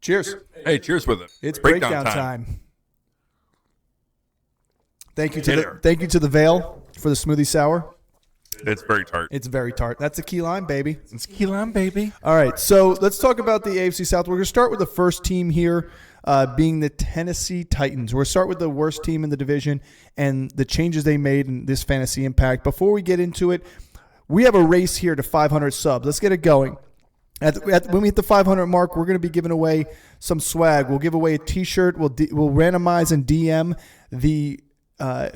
Cheers. Hey, cheers with it. It's breakdown time. Thank you to the Veil for the smoothie sour. It's very tart. It's very tart. That's a key lime, baby. It's key lime, baby. All right, so let's talk about the AFC South. We're going to start with the first team here, being the Tennessee Titans. We're going to start with the worst team in the division and the changes they made in this fantasy impact. Before we get into it, we have a race here to 500 subs. Let's get it going. When we hit the 500 mark, we're going to be giving away some swag. We'll give away a T-shirt. We'll randomize and DM the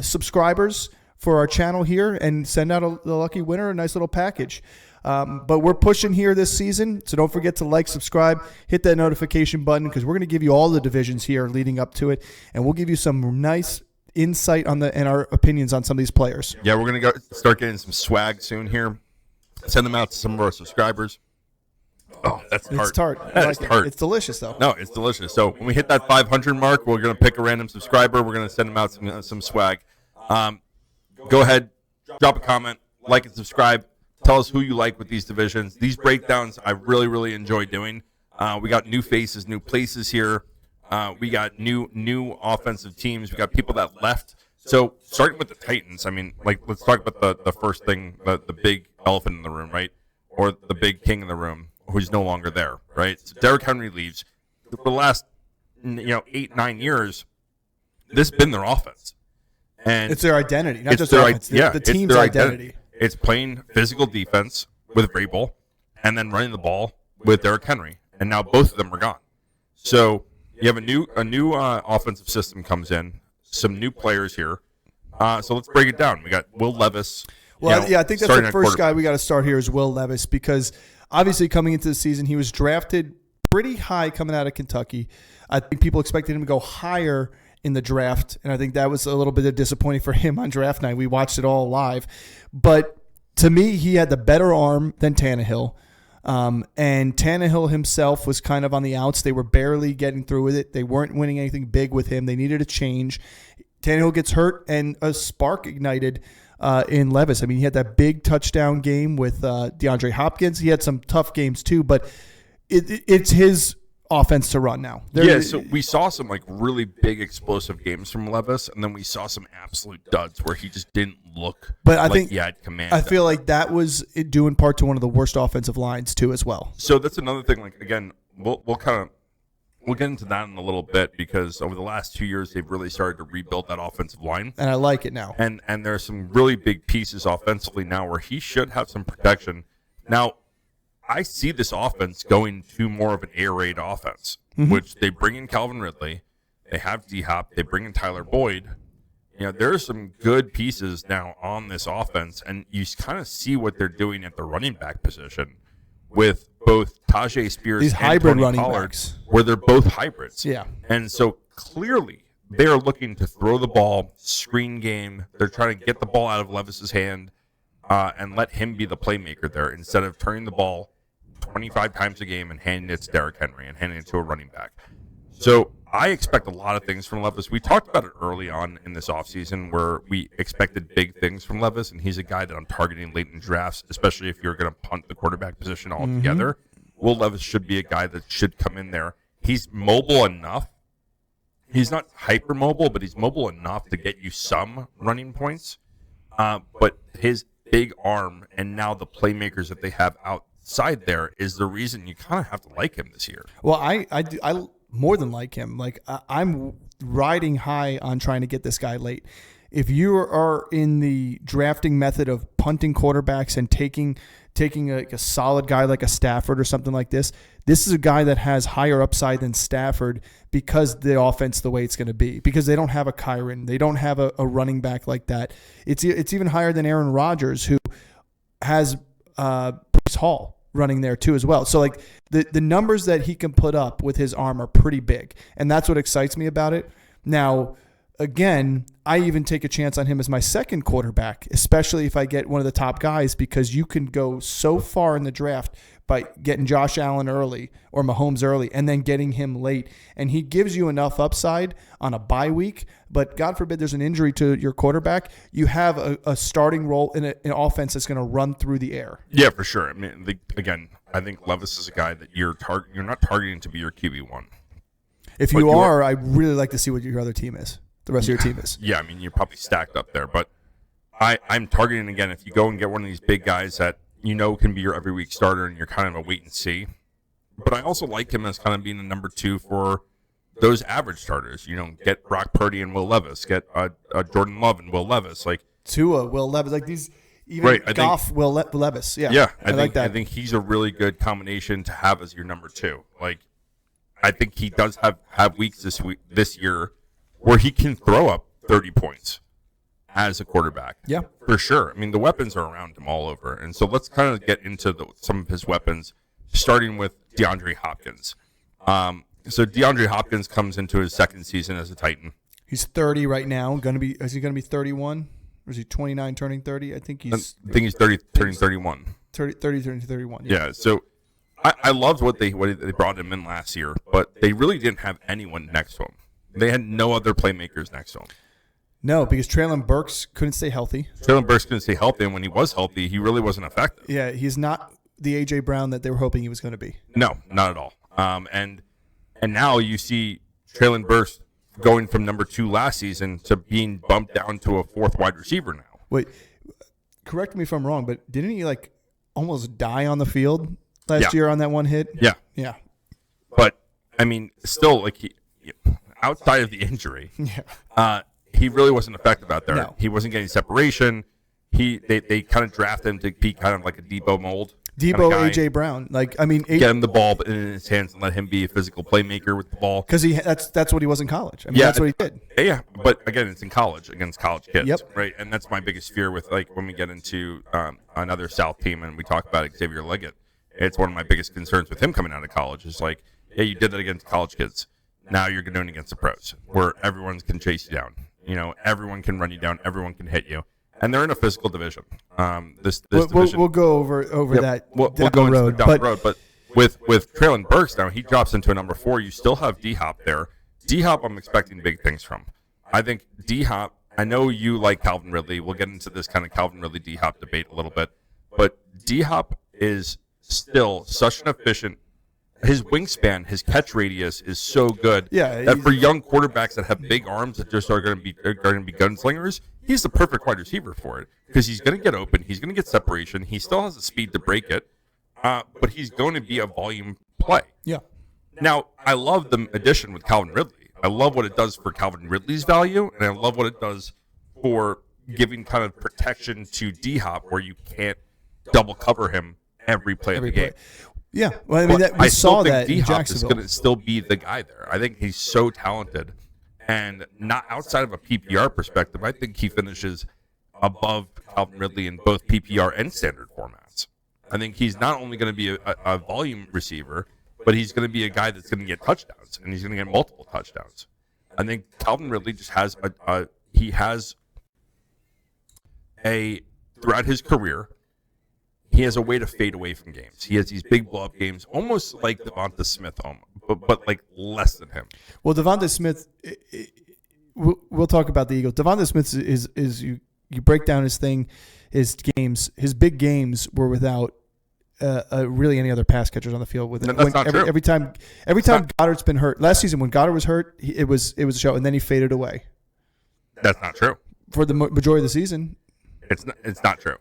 subscribers for our channel here and send out the lucky winner a nice little package. But we're pushing here this season, so don't forget to like, subscribe, hit that notification button because we're going to give you all the divisions here leading up to it, and we'll give you some nice insight on and our opinions on some of these players. Yeah, we're going to start getting some swag soon here. Send them out to some of our subscribers. Oh, that's tart. It's tart. Tart. It's delicious, though. No, it's delicious. So when we hit that 500 mark, we're going to pick a random subscriber. We're going to send them out some swag. Go ahead, drop a comment, like and subscribe. Tell us who you like with these divisions. These breakdowns I really, really enjoy doing. We got new faces, new places here. We got new offensive teams. We got people that left. So starting with the Titans, I mean, let's talk about the first thing, the big elephant in the room, right? Or the big king in the room, who's no longer there, right? So Derrick Henry leaves. For the last 8-9 years, this has been their offense. And it's their identity, not just their offense. The team's identity. It's playing physical defense with Vrabel and then running the ball with Derrick Henry. And now both of them are gone. So you have a new offensive system comes in, some new players here. So let's break it down. We got Will Levis. Well, I think that's the first guy we got to start here is Will Levis because obviously coming into the season, he was drafted pretty high coming out of Kentucky. I think people expected him to go higher in the draft, and I think that was a little bit of disappointing for him on draft night. We watched it all live. But to me, he had the better arm than Tannehill. And Tannehill himself was kind of on the outs. They were barely getting through with it. They weren't winning anything big with him. They needed a change. Tannehill gets hurt, and a spark ignited in Levis. I mean, he had that big touchdown game with DeAndre Hopkins. He had some tough games too, but it's his offense to run now. So we saw some really big explosive games from Levis, and then we saw some absolute duds where he just didn't look think he had command. I feel like that was due in part to one of the worst offensive lines too as well. So that's another thing. Again, we'll get into that in a little bit because over the last 2 years they've really started to rebuild that offensive line, and I like it now. And there are some really big pieces offensively now where he should have some protection. Now, I see this offense going to more of an air raid offense, which they bring in Calvin Ridley, they have D-Hop, they bring in Tyler Boyd. There are some good pieces now on this offense, and you kind of see what they're doing at the running back position with both Tajay Spears these and hybrid Tony running Pollard, backs, where they're both hybrids. Yeah. And so clearly they are looking to throw the ball, screen game. They're trying to get the ball out of Levis's hand and let him be the playmaker there instead of turning the ball 25 times a game and handing it to Derrick Henry and handing it to a running back. So I expect a lot of things from Levis. We talked about it early on in this offseason where we expected big things from Levis, and he's a guy that I'm targeting late in drafts, especially if you're going to punt the quarterback position altogether. Will Levis should be a guy that should come in there. He's mobile enough. He's not hyper mobile, but he's mobile enough to get you some running points. But his big arm and now the playmakers that they have outside there is the reason you kind of have to like him this year. Well, I more than like him. I'm riding high on trying to get this guy late. If you are in the drafting method of punting quarterbacks and taking a solid guy like a Stafford or something like this is a guy that has higher upside than Stafford because the offense the way it's going to be. Because they don't have a Kyron, they don't have a running back like that. It's even higher than Aaron Rodgers, who has Bruce Hall running there too as well. So the numbers that he can put up with his arm are pretty big, and that's what excites me about it. Now, again, I even take a chance on him as my second quarterback, especially if I get one of the top guys, because you can go so far in the draft by getting Josh Allen early or Mahomes early and then getting him late. And he gives you enough upside on a bye week. But God forbid there's an injury to your quarterback, you have a starting role in an offense that's going to run through the air. Yeah, for sure. I mean, again, I think Levis is a guy that you're not targeting to be your QB1. If you are, I'd really like to see what your other team is. The rest of your team is. Yeah, I mean, you're probably stacked up there. But I'm targeting, again, if you go and get one of these big guys that can be your every week starter and you're kind of a wait and see. But I also like him as kind of being a number 2 for those average starters. Get Brock Purdy and Will Levis. Get Jordan Love and Will Levis. Like Tua, Will Levis. Like these, even right, Goff, Will Levis. Yeah. Yeah, I like that. I think he's a really good combination to have as your number 2. Like, I think he does have weeks this year where he can throw up 30 points as a quarterback. Yeah. For sure. I mean, the weapons are around him all over. And so let's kind of get into some of his weapons, starting with DeAndre Hopkins. So DeAndre Hopkins comes into his second season as a Titan. He's 30 right now. Is he going to be 31? Or is he 29 turning 30? I think he's 30 turning 31. 30 turning 31. Yeah, so I loved what they brought him in last year, but they really didn't have anyone next to him. They had no other playmakers next to him. No, because Traylon Burks couldn't stay healthy. Traylon Burks couldn't stay healthy, and when he was healthy, he really wasn't effective. Yeah, he's not the A.J. Brown that they were hoping he was going to be. No, not at all. And now you see Traylon Burks going from number 2 last season to being bumped down to a 4th wide receiver now. Wait, correct me if I'm wrong, but didn't he almost die on the field last year on that one hit? Yeah. Yeah. But, I mean, still, outside of the injury, he really wasn't effective out there. No. He wasn't getting separation. They kind of drafted him to be kind of like a Debo mold. Debo, A.J. Brown. Get him the ball in his hands and let him be a physical playmaker with the ball. Because that's what he was in college. I mean, that's what he did. Yeah, but again, it's in college against college kids. Yep. Right, and that's my biggest fear with when we get into another South team and we talk about Xavier Leggett. It's one of my biggest concerns with him coming out of college. Is you did that against college kids. Now you're doing it against the pros, where everyone can chase you down. Everyone can run you down. Everyone can hit you. And they're in a physical division. This division. We'll go over that we'll down go the road. down the road. But with Traylon Burks now, he drops into a number 4. You still have D-Hop there. D-Hop, I'm expecting big things from. I think D-Hop, I know you like Calvin Ridley. We'll get into this kind of Calvin Ridley D-Hop debate a little bit. But D-Hop is still such an efficient. His wingspan, his catch radius is so good that for young quarterbacks that have big arms that just are going to be gunslingers, he's the perfect wide receiver for it because he's going to get open, he's going to get separation, he still has the speed to break it, but he's going to be a volume play. Yeah. Now, I love the addition with Calvin Ridley. I love what it does for Calvin Ridley's value, and I love what it does for giving kind of protection to D-Hop where you can't double cover him every play of the game. Yeah, well, I mean, we saw that in D-Hop Jacksonville. is going to still be the guy there. I think he's so talented, and not outside of a PPR perspective, I think he finishes above Calvin Ridley in both PPR and standard formats. I think he's not only going to be a volume receiver, but he's going to be a guy that's going to get touchdowns, and he's going to get multiple touchdowns. I think Calvin Ridley just has throughout his career, he has a way to fade away from games. He has these big blow-up games, almost like Devonta Smith, but like less than him. Well, Devonta Smith, we'll talk about the Eagles. Devonta Smith is you break down his thing, his games, his big games were without really any other pass catchers on the field. That's not true. Every time Goddard's been hurt. Last season when Goddard was hurt, it was a show, and then he faded away. That's not true. For the majority of the season, it's not true.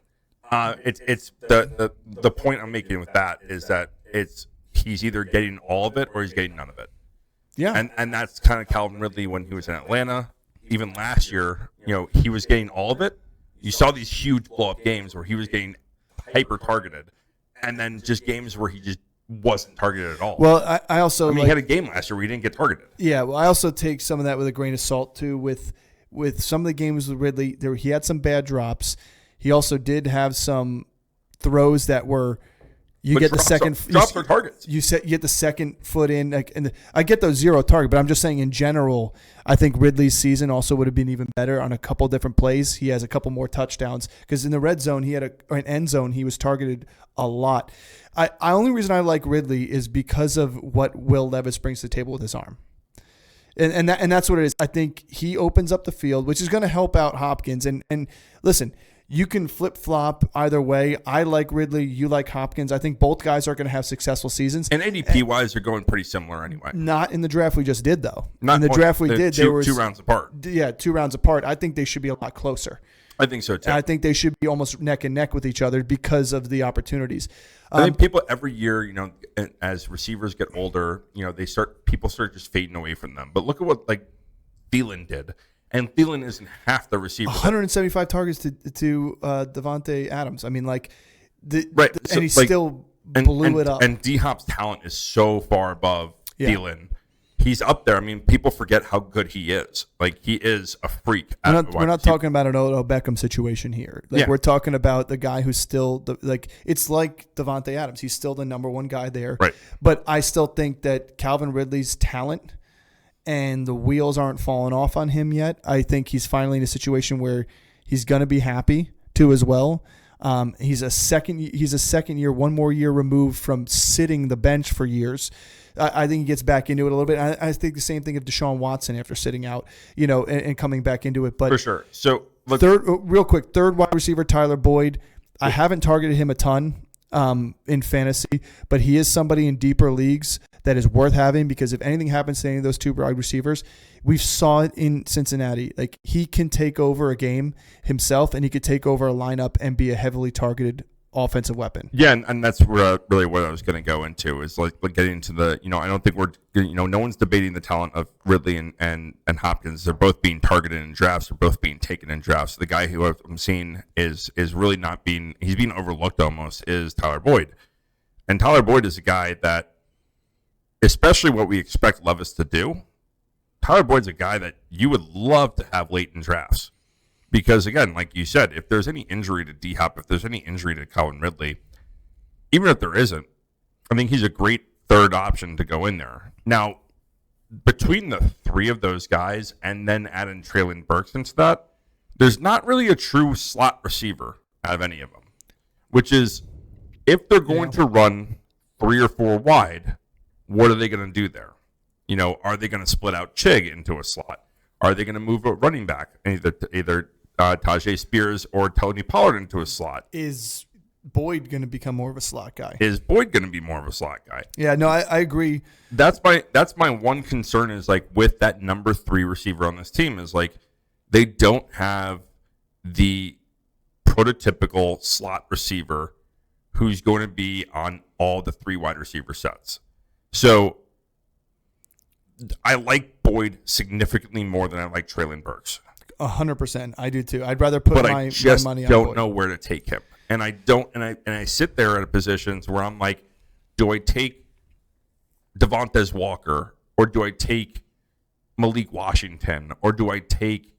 It's the point I'm making with that is that he's either getting all of it or he's getting none of it. Yeah. And that's kind of Calvin Ridley when he was in Atlanta. Even last year, he was getting all of it. You saw these huge blow-up games where he was getting hyper-targeted, and then just games where he just wasn't targeted at all. Well, I also he had a game last year where he didn't get targeted. Yeah, well, I also take some of that with a grain of salt too. With some of the games with Ridley, he had some bad drops. He also did have some throws that were get the second drops are targets. You get the second foot in, and I get those 0 target, but I'm just saying in general, I think Ridley's season also would have been even better on a couple different plays. He has a couple more touchdowns because in the red zone or an end zone he was targeted a lot. Only reason I like Ridley is because of what Will Levis brings to the table with his arm. And that's what it is. I think he opens up the field, which is going to help out Hopkins. And listen, you can flip-flop either way. I like Ridley. You like Hopkins. I think both guys are going to have successful seasons. And ADP-wise, they're going pretty similar anyway. Not in the draft we just did, though. In the draft we did, they were 2 rounds apart. Yeah, 2 rounds apart. I think they should be a lot closer. I think so, too. And I think they should be almost neck and neck with each other because of the opportunities. I think people every year, as receivers get older, people start just fading away from them. But look at what, Thielen did. And Thielen isn't half the receiver. 175 targets to Devontae Adams. I mean, right. And he still blew it up. And D-Hop's talent is so far above Thielen. He's up there. I mean, people forget how good he is. He is a freak. We're not talking about an Odell Beckham situation here. We're talking about the guy who's still it's like Devontae Adams. He's still the number one guy there. Right. But I still think that Calvin Ridley's talent and the wheels aren't falling off on him yet. I think he's finally in a situation where he's going to be happy too as well. He's a second year, one more year removed from sitting the bench for years. I think he gets back into it a little bit. I think the same thing of Deshaun Watson after sitting out, and coming back into it. But for sure. So third wide receiver, Tyler Boyd. I haven't targeted him a ton in fantasy, but he is somebody in deeper leagues that is worth having, because if anything happens to any of those 2 wide receivers, we saw it in Cincinnati. He can take over a game himself, and he could take over a lineup and be a heavily targeted offensive weapon. Yeah, and that's really what I was going to go into, is getting into the, I don't think we're, no one's debating the talent of Ridley and Hopkins. They're both being targeted in drafts. They're both being taken in drafts. The guy who I'm seeing is really not he's being overlooked almost, is Tyler Boyd. And Tyler Boyd is a guy that, especially what we expect Levis to do, Tyler Boyd's a guy that you would love to have late in drafts. Because, again, like you said, if there's any injury to D-Hop, if there's any injury to Calvin Ridley, even if there isn't, I think he's a great third option to go in there. Now, between the 3 of those guys and then adding Treylon Burks into that, there's not really a true slot receiver out of any of them. Which is, if they're going to run 3 or 4 wide, what are they going to do there? Are they going to split out Chig into a slot? Are they going to move a running back, either Tajay Spears or Tony Pollard, into a slot? Is Boyd going to become more of a slot guy? Is Boyd going to be more of a slot guy? Yeah, no, I agree. That's my one concern, is with that number 3 receiver on this team, is they don't have the prototypical slot receiver who's going to be on all the 3 wide receiver sets. So I like Boyd significally more than I like Treylon Burks. 100%. I do too. I'd rather put my money on Boyd. But I just don't know where to take him. And I sit there at positions where I'm like, do I take Devontae Walker, or do I take Malik Washington, or do I take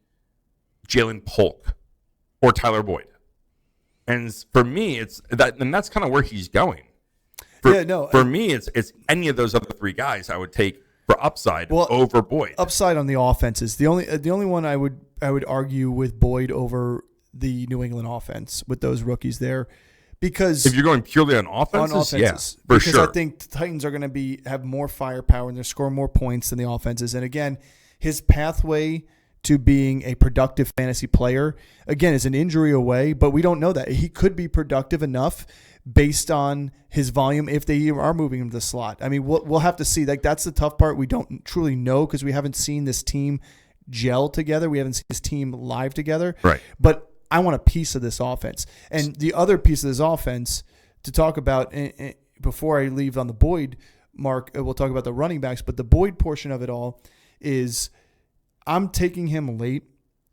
Jalen Polk or Tyler Boyd? And for me, it's that, and that's kind of where he's going. For me, it's any of those other 3 guys I would take for upside over Boyd. Upside on the offenses. The only one I would argue with Boyd over the New England offense with those rookies there, because if you're going purely on offenses, yeah, for because sure. I think the Titans are going to have more firepower and they're scoring more points than the offenses. And again, his pathway to being a productive fantasy player, again, is an injury away, but we don't know that. He could be productive enough based on his volume if they are moving him to the slot. I mean, we'll have to see. That's the tough part. We don't truly know because we haven't seen this team gel together. We haven't seen this team live together. Right. But I want a piece of this offense. And the other piece of this offense to talk about, before I leave on the Boyd mark, we'll talk about the running backs, but the Boyd portion of it all is I'm taking him late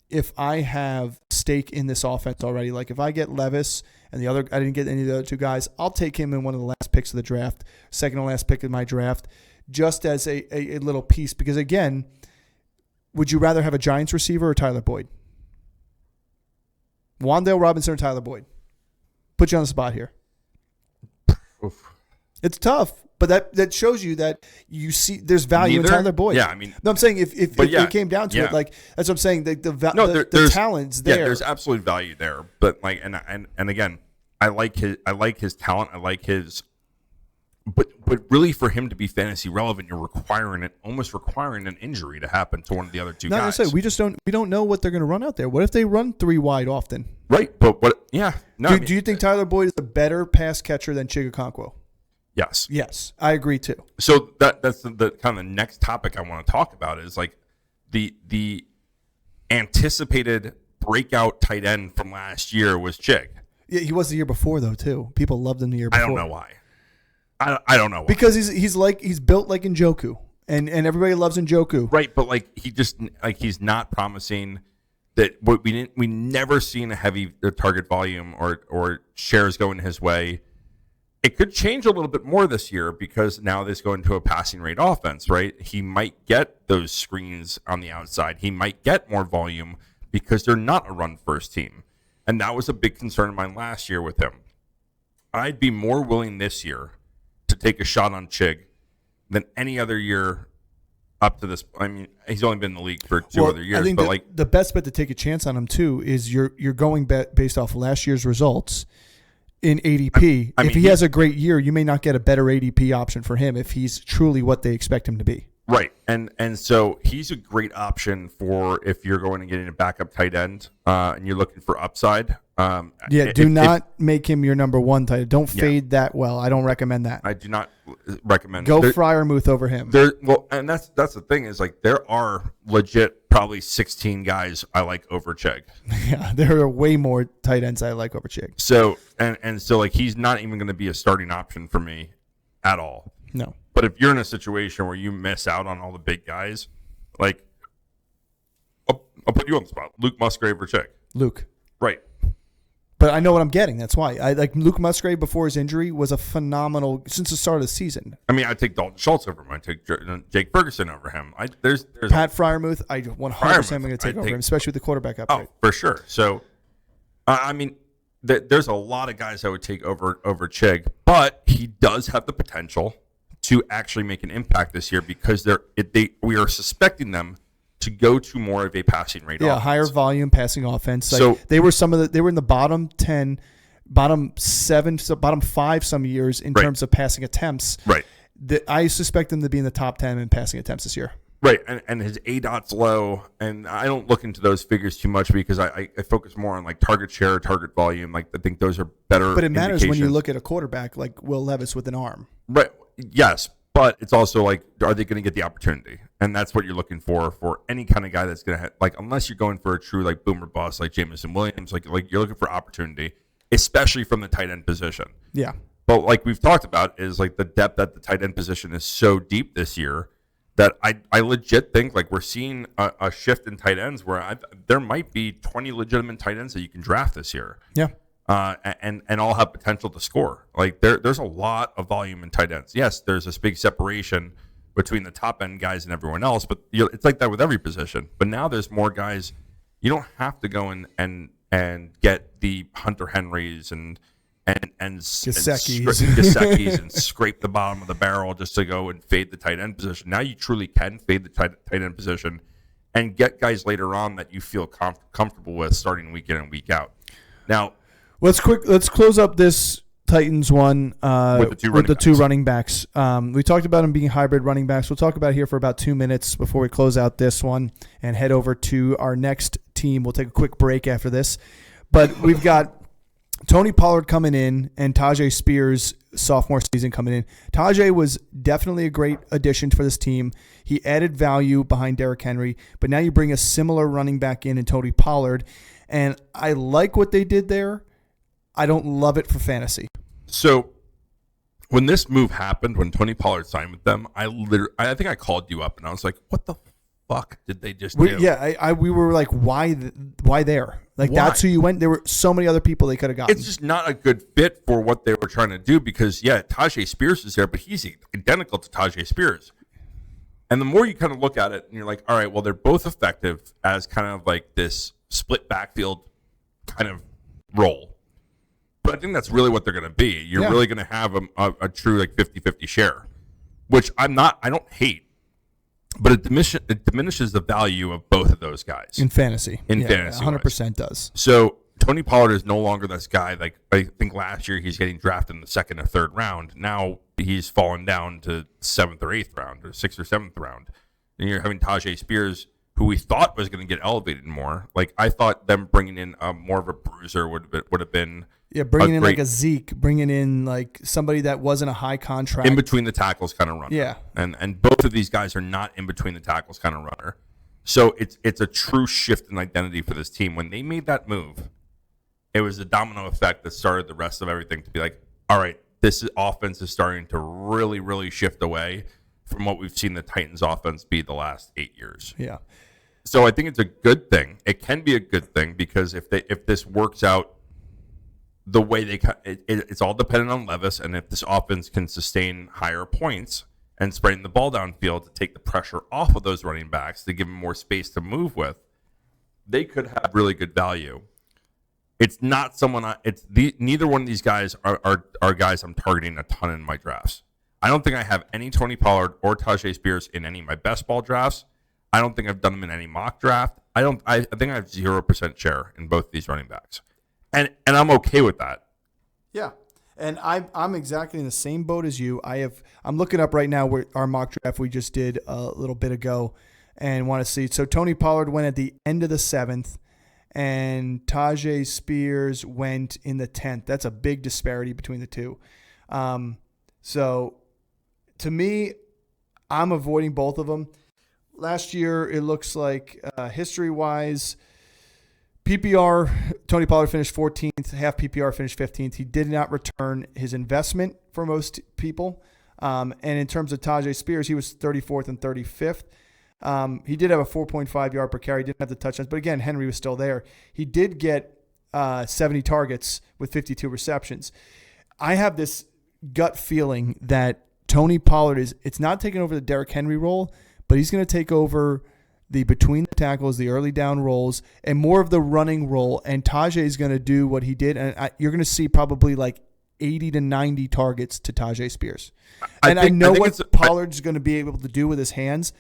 if I have stake in this offense already. If I get Levis and I didn't get any of the other 2 guys, I'll take him in one of the last picks of the draft, second to last pick of my draft, just as a little piece. Because again, would you rather have a Giants receiver or Tyler Boyd? Wan'Dale Robinson or Tyler Boyd? Put you on the spot here. Oof. It's tough, but that shows you that you see there's value in Tyler Boyd. Yeah, I mean, no, I'm saying if it came down to it, that's what I'm saying. The talent's there. Yeah, there's absolute value there. But and again, I like his talent. I like his. But really, for him to be fantasy relevant, you're almost requiring an injury to happen to one of the other 2 guys. Not necessarily. We don't know what they're going to run out there. What if they run 3 wide often? Right, but what? Yeah, no. Do you think Tyler Boyd is a better pass catcher than Chigakonkwo? Yes. Yes, I agree too. So that's the kind of the next topic I want to talk about is like the anticipated breakout tight end from last year was Chig. Yeah, he was the year before though too. People loved him the year before. I don't know why. I don't know why. Because he's built like Njoku, and everybody loves Njoku. Right, but like he's not promising that we never seen a heavy target volume or shares going his way. It could change a little bit more this year because now this go into a passing rate offense, right? He might get those screens on the outside. He might get more volume because they're not a run first team. And that was a big concern of mine last year with him. I'd be more willing this year to take a shot on Chig than any other year up to this. I mean, he's only been in the league for two other years. I think but the best bet to take a chance on him too is you're going based off of last year's results in ADP. If he has a great year, you may not get a better ADP option for him if he's truly what they expect him to be. Right, and so he's a great option for if you're going to get in a backup tight end and you're looking for upside. Do not make him your number one tight end. Don't fade that well. I don't recommend that. I do not recommend. Go Freiermuth over him. And that's the thing is like there are legit probably 16 guys I like over Chig. Yeah, there are way more tight ends I like over Chig. So and so like he's not even going to be a starting option for me at all. No. But if you're in a situation where you miss out on all the big guys, like I'll put you on the spot. Luke Musgrave or Chig. Luke. Right. But I know what I'm getting. That's why. I like Luke Musgrave before his injury was a phenomenal since the start of the season. I mean, I take Dalton Schultz over him. I take Jake Ferguson over him. There's Pat Freiermuth. I 100% am going to take over him, especially with the quarterback upgrade. Oh, for sure. So, I mean, there's a lot of guys I would take over Chig, but he does have the potential to actually make an impact this year because we are suspecting them to go to more of a passing rate offense. Higher volume passing offense. Like so they were in the bottom 10, bottom 7, bottom 5 some years in terms of passing attempts. Right. I suspect them to be in the top 10 in passing attempts this year. Right, and his ADOT's low, and I don't look into those figures too much because I focus more on like target share, target volume. Like I think those are better. But it matters when you look at a quarterback like Will Levis with an arm. Right. Yes, but it's also like, are they going to get the opportunity? And that's what you're looking for any kind of guy that's going to like, unless you're going for a true like boomer bust like Jameson Williams, like you're looking for opportunity, especially from the tight end position. Yeah. But like we've talked about is like the depth at the tight end position is so deep this year that I legit think like we're seeing a shift in tight ends where there might be 20 legitimate tight ends that you can draft this year. Yeah. And all have potential to score. Like there's a lot of volume in tight ends. Yes, there's this big separation between the top end guys and everyone else, but it's like that with every position. But now there's more guys. You don't have to go in and get the Hunter Henrys and Gesicki's and scrape the bottom of the barrel just to go and fade the tight end position. Now you truly can fade the tight end position and get guys later on that you feel comfortable with starting week in and week out. Now, let's close up this Titans one with the two running backs. We talked about them being hybrid running backs. We'll talk about it here for about 2 minutes before we close out this one and head over to our next team. We'll take a quick break after this. But we've got Tony Pollard coming in and Tajay Spears sophomore season coming in. Tajay was definitely a great addition for this team. He added value behind Derrick Henry, but now you bring a similar running back in Tony Pollard, and I like what they did there. I don't love it for fantasy. So when this move happened, when Tony Pollard signed with them, I think I called you up and I was like, "What the fuck did they just do?" Yeah, we were like, "Why there?" Like, why? That's who you went. There were so many other people they could have gotten. It's just not a good fit for what they were trying to do because, Tajay Spears is there, but he's identical to Tajay Spears. And the more you kind of look at it and you're like, all right, well, they're both effective as kind of like this split backfield kind of role. But I think that's really what they're going to be. You're really going to have a true like 50-50 share, which I don't hate. But it diminishes the value of both of those guys. In fantasy. Fantasy. 100% does. So Tony Pollard is no longer this guy. Like I think last year he's getting drafted in the 2nd or 3rd round. Now he's fallen down to 7th or 8th round or 6th or 7th round. And you're having Tajay Spears, who we thought was going to get elevated more. Like I thought them bringing in more of a bruiser would have been bringing in like a Zeke, bringing in like somebody that wasn't a high contract in between the tackles kind of runner. Yeah, and both of these guys are not in between the tackles kind of runner. So it's a true shift in identity for this team. When they made that move, it was a domino effect that started the rest of everything to be like, all right, offense is starting to really, really shift away from what we've seen the Titans offense be the last 8 years. Yeah. So I think it's a good thing. It can be a good thing because if this works out the way it's all dependent on Levis, and if this offense can sustain higher points and spreading the ball downfield to take the pressure off of those running backs to give them more space to move with, they could have really good value. It's not someone. Neither one of these guys are guys I'm targeting a ton in my drafts. I don't think I have any Tony Pollard or Tajay Spears in any of my best ball drafts. I don't think I've done them in any mock draft. I think I have 0% share in both these running backs, and I'm okay with that. Yeah, and I'm exactly in the same boat as you. I'm looking up right now where our mock draft we just did a little bit ago, and want to see. So Tony Pollard went at the end of the 7th. And Tajay Spears went in the 10th. That's a big disparity between the two. So to me, I'm avoiding both of them. Last year, it looks like history-wise, PPR, Tony Pollard finished 14th, half PPR finished 15th. He did not return his investment for most people. And in terms of Tajay Spears, he was 34th and 35th. He did have a 4.5 yard per carry. He didn't have the touchdowns, but again, Henry was still there. He did get 70 targets with 52 receptions. I have this gut feeling that Tony Pollard it's not taking over the Derrick Henry role, but he's going to take over the between the tackles, the early down roles, and more of the running role. And Tajay is going to do what he did. And you're going to see probably like 80 to 90 targets to Tajay Spears. I know what Pollard's going to be able to do with his hands.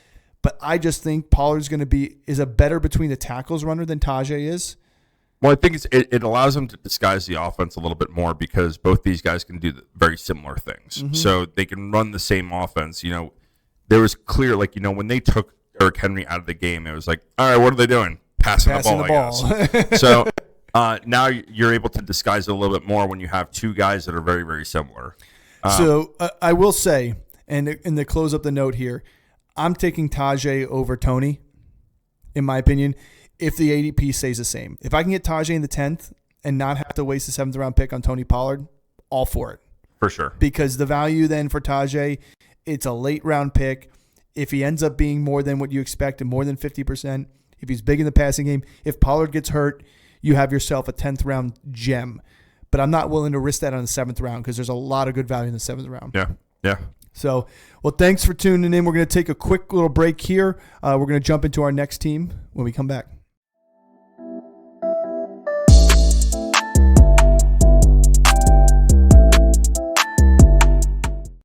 But I just think Pollard's going to is a better between the tackles runner than Tajay is. Well, I think it allows them to disguise the offense a little bit more because both these guys can do very similar things. Mm-hmm. So they can run the same offense. You know, there was clear, like, you know, when they took Derrick Henry out of the game, it was like, all right, what are they doing? Passing the ball, I guess. So now you're able to disguise it a little bit more when you have two guys that are very, very similar. So I will say, and to close up the note here, I'm taking Tajay over Tony, in my opinion, if the ADP stays the same. If I can get Tajay in the 10th and not have to waste the 7th round pick on Tony Pollard, all for it. For sure. Because the value then for Tajay, it's a late round pick. If he ends up being more than what you expect and more than 50%, if he's big in the passing game, if Pollard gets hurt, you have yourself a 10th round gem. But I'm not willing to risk that on the 7th round because there's a lot of good value in the 7th round. Yeah. So, well, thanks for tuning in. We're going to take a quick little break here. We're going to jump into our next team when we come back.